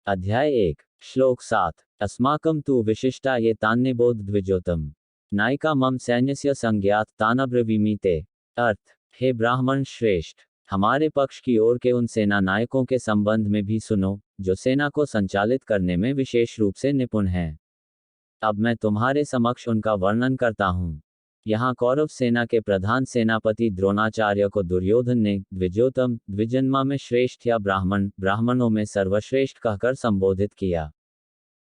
अध्याय 1 श्लोक 7 अस्माकं तु विशिष्टा ये तान्निबोध द्विजोतम नायिका मम सैन्यस्य संज्ञात तानब्रवीमि ते। अर्थ, हे ब्राह्मण श्रेष्ठ, हमारे पक्ष की ओर के उन सेना नायकों के संबंध में भी सुनो जो सेना को संचालित करने में विशेष रूप से निपुण हैं। अब मैं तुम्हारे समक्ष उनका वर्णन करता हूँ। यहाँ कौरव सेना के प्रधान सेनापति द्रोणाचार्य को दुर्योधन ने द्विजोतम, द्विजन्मा में श्रेष्ठ या ब्राह्मण, ब्राह्मणों में सर्वश्रेष्ठ कहकर संबोधित किया।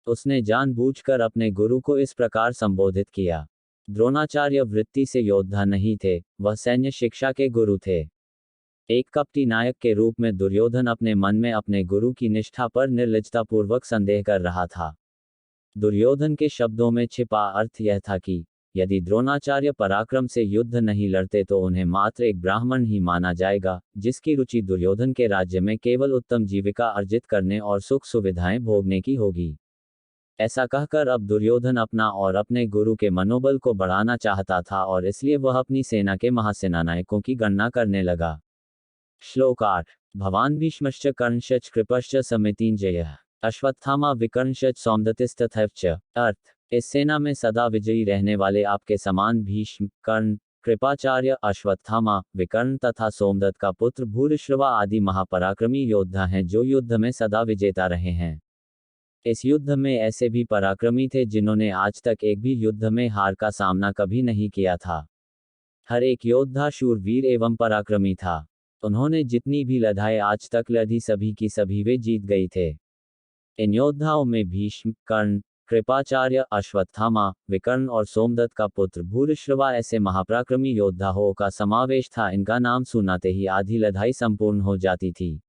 उसने जानबूझकर अपने गुरु को इस प्रकार संबोधित किया। द्रोणाचार्य वृत्ति से योद्धा नहीं थे, वह सैन्य शिक्षा के गुरु थे। एक कपटी नायक के रूप में दुर्योधन अपने मन में अपने गुरु की निष्ठा पर निर्लज्जतापूर्वक संदेह कर रहा था। दुर्योधन के शब्दों में छिपा अर्थ यह था कि यदि द्रोणाचार्य पराक्रम से युद्ध नहीं लड़ते तो उन्हें मात्र एक ब्राह्मण ही माना जाएगा, जिसकी रुचि दुर्योधन के राज्य में केवल उत्तम जीविका अर्जित करने और सुख सुविधाएं भोगने की होगी। ऐसा कहकर अब दुर्योधन अपना और अपने गुरु के मनोबल को बढ़ाना चाहता था और इसलिए वह अपनी सेना के महासेनानायकों की गणना करने लगा। श्लोक 8 भवान भीष्मश्च कर्णश्च कृपश्च समितिंजयः अश्वत्थामा विकर्णश्च सौमदत्तिस्तथैवच। अर्थ, इस सेना में सदा विजयी रहने वाले आपके समान भीष्म, कर्ण, कृपाचार्य, अश्वत्थामा, विकर्ण तथा सोमदत्त का पुत्र भूरिश्रवा आदि महापराक्रमी योद्धा हैं जो युद्ध में सदा विजेता रहे हैं। इस युद्ध में ऐसे भी पराक्रमी थे जिन्होंने आज तक एक भी युद्ध में हार का सामना कभी नहीं किया था। हर एक योद्धा शूरवीर एवं पराक्रमी था। उन्होंने जितनी भी लड़ाई आज तक लड़ी सभी की सभी वे जीत गई थे। इन योद्धाओं में भीष्म, कर्ण, कृपाचार्य, अश्वत्थामा, विकर्ण और सोमदत्त का पुत्र भूरिश्रवा ऐसे महापराक्रमी योद्धाओं का समावेश था। इनका नाम सुनाते ही आधी लड़ाई संपूर्ण हो जाती थी।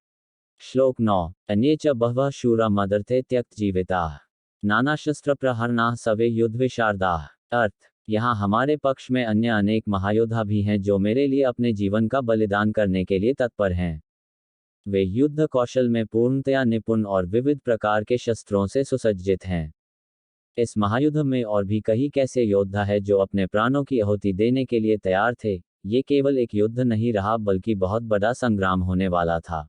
श्लोक 9 अन्ये च बहवः शूरा मदर्थे त्यक्त जीविताः नाना शस्त्र प्रहरणाः सवे युद्ध विशारदाः। अर्थ, यहाँ हमारे पक्ष में अन्य अनेक महायोद्धा भी हैं जो मेरे लिए अपने जीवन का बलिदान करने के लिए तत्पर हैं। वे युद्ध कौशल में पूर्णतया निपुण और विविध प्रकार के शस्त्रों से सुसज्जित हैं। इस महायुद्ध में और भी कई कैसे योद्धा है जो अपने प्राणों की आहुति देने के लिए तैयार थे। ये केवल एक युद्ध नहीं रहा बल्कि बहुत बड़ा संग्राम होने वाला था।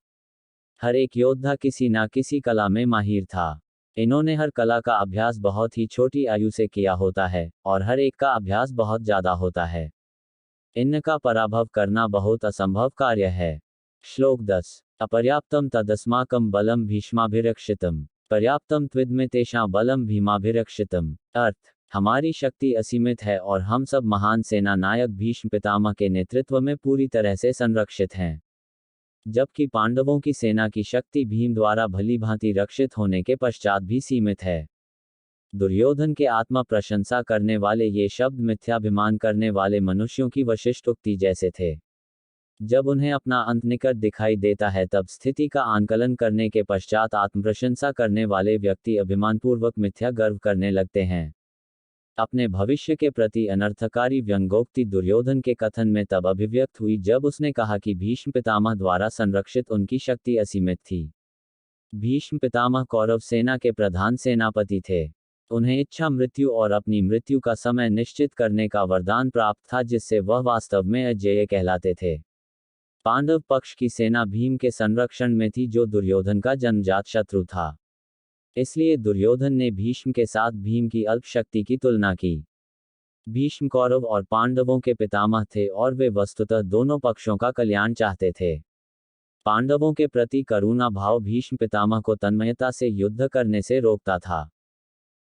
हर एक योद्धा किसी न किसी कला में माहिर था। इन्होंने हर कला का अभ्यास बहुत ही छोटी आयु से किया होता है और हर एक का अभ्यास बहुत ज्यादा होता है। इनका पराभव करना बहुत असंभव कार्य है। श्लोक 10 अपर्याप्तम तदस्माकं बलम भीष्माभिरक्षितम पर्याप्तम त्विद्मे तेषां बलम भीमाभिरक्षितम। अर्थ, हमारी शक्ति असीमित है और हम सब महान सेना नायक भीष्म पितामह के नेतृत्व में पूरी तरह से संरक्षित हैं, जबकि पांडवों की सेना की शक्ति भीम द्वारा भली भांति रक्षित होने के पश्चात भी सीमित है। दुर्योधन के आत्मा प्रशंसा करने वाले ये शब्द मिथ्याभिमान करने वाले मनुष्यों की वशिष्ठ उक्ति जैसे थे। जब उन्हें अपना अंत निकट दिखाई देता है तब स्थिति का आंकलन करने के पश्चात आत्मप्रशंसा करने वाले व्यक्ति अभिमानपूर्वक मिथ्या गर्व करने लगते हैं। अपने भविष्य के प्रति अनर्थकारी व्यंग्योक्ति दुर्योधन के कथन में तब अभिव्यक्त हुई जब उसने कहा कि भीष्म पितामह द्वारा संरक्षित उनकी शक्ति असीमित थी। भीष्म पितामह कौरव सेना के प्रधान सेनापति थे। उन्हें इच्छा मृत्यु और अपनी मृत्यु का समय निश्चित करने का वरदान प्राप्त था जिससे वह वास्तव में अजेय कहलाते थे। पांडव पक्ष की सेना भीम के संरक्षण में थी जो दुर्योधन का जन्मजात शत्रु था। इसलिए दुर्योधन ने भीष्म के साथ भीम की अल्प शक्ति की तुलना की। भीष्म कौरव और पांडवों के पितामह थे और वे वस्तुतः दोनों पक्षों का कल्याण चाहते थे। पांडवों के प्रति करुणा भाव भीष्म पितामह को तन्मयता से युद्ध करने से रोकता था।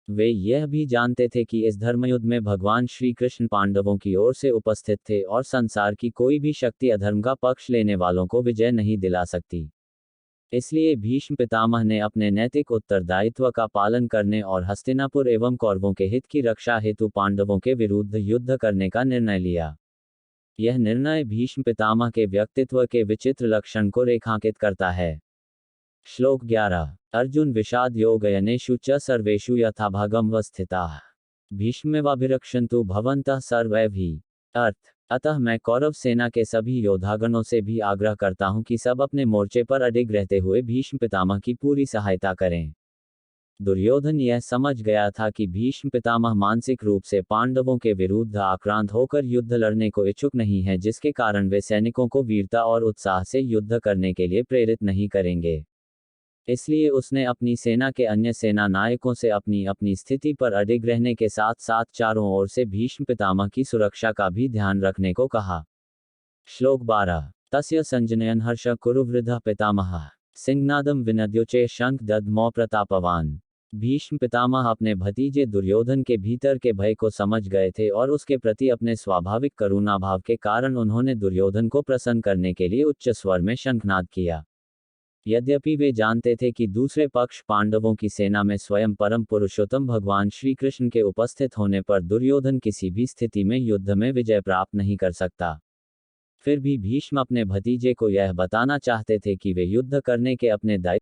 वे यह भी जानते थे कि इस धर्मयुद्ध में भगवान श्री कृष्ण पांडवों की ओर से उपस्थित थे और संसार की कोई भी शक्ति अधर्म का पक्ष लेने वालों को विजय नहीं दिला सकती। इसलिए भीष्म पितामह ने अपने नैतिक उत्तरदायित्व का पालन करने और हस्तिनापुर एवं कौरवों के हित की रक्षा हेतु पांडवों के विरुद्ध युद्ध करने का निर्णय लिया। यह निर्णय भीष्म पितामह के व्यक्तित्व के विचित्र लक्षण को रेखांकित करता है। श्लोक 11 अर्जुन विषाद योगयनेषु च सर्वेषु यथाभागम वस्थिताः भीष्मेवाभिरक्षन्तु भवन्तः सर्वैः भी। अर्थ, अतः मैं कौरव सेना के सभी योद्धागणों से भी आग्रह करता हूं कि सब अपने मोर्चे पर अडिग रहते हुए भीष्म पितामह की पूरी सहायता करें। दुर्योधन यह समझ गया था कि भीष्म पितामह मानसिक रूप से पांडवों के विरुद्ध आक्रांत होकर युद्ध लड़ने को इच्छुक नहीं है, जिसके कारण वे सैनिकों को वीरता और उत्साह से युद्ध करने के लिए प्रेरित नहीं करेंगे। इसलिए उसने अपनी सेना के अन्य सेना नायकों से अपनी अपनी स्थिति पर अडिग रहने के साथ साथ चारों ओर से भीष्म पितामह की सुरक्षा का भी ध्यान रखने को कहा। श्लोक 12 तस्य संजनयन हर्ष कुरु वृद्ध पितामहः सिंहनादम विनद्योचे शंख दद्मौ प्रतापवान। भीष्म पितामह अपने भतीजे दुर्योधन के भीतर के भय को समझ गए थे और उसके प्रति अपने स्वाभाविक करुणा भाव के कारण उन्होंने दुर्योधन को प्रसन्न करने के लिए उच्च स्वर में शंखनाद किया। यद्यपि वे जानते थे कि दूसरे पक्ष पांडवों की सेना में स्वयं परम पुरुषोत्तम भगवान श्री कृष्ण के उपस्थित होने पर दुर्योधन किसी भी स्थिति में युद्ध में विजय प्राप्त नहीं कर सकता, फिर भी भीष्म अपने भतीजे को यह बताना चाहते थे कि वे युद्ध करने के अपने दायित्व